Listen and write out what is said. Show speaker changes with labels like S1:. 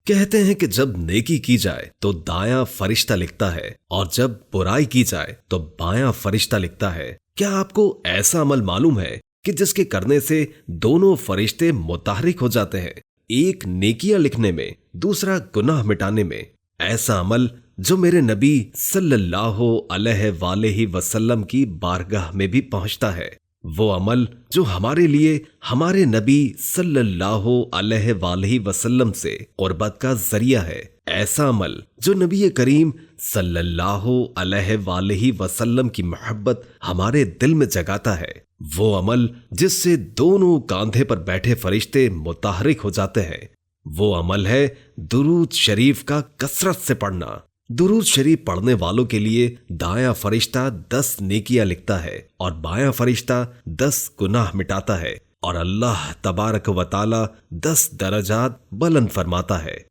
S1: कहते हैं कि जब नेकी की जाए तो दायां फरिश्ता लिखता है और जब बुराई की जाए तो बायां फरिश्ता लिखता है। क्या आपको ऐसा अमल मालूम है कि जिसके करने से दोनों फरिश्ते मुतहरिक हो जाते हैं, एक नेकियां लिखने में, दूसरा गुनाह मिटाने में? ऐसा अमल जो मेरे नबी सल्लल्लाहु अलैहि वसल्लम की बारगाह में भी पहुंचता है, वो अमल जो हमारे लिए हमारे नबी सल्लल्लाहु अलैहि वसल्लम से कुर्बत का जरिया है। ऐसा अमल जो नबी करीम सल्लल्लाहु अलैहि वसल्लम की मोहब्बत हमारे दिल में जगाता है। वो अमल जिससे दोनों कांधे पर बैठे फरिश्ते मुतहरिक हो जाते हैं। वो अमल है दुरूद शरीफ का कसरत से पढ़ना। दुरूद शरीफ पढ़ने वालों के लिए दायां फरिश्ता 10 नेकियां लिखता है और बायां फरिश्ता 10 गुनाह मिटाता है और अल्लाह तबारक व तआला 10 दरजात बुलंद फरमाता है।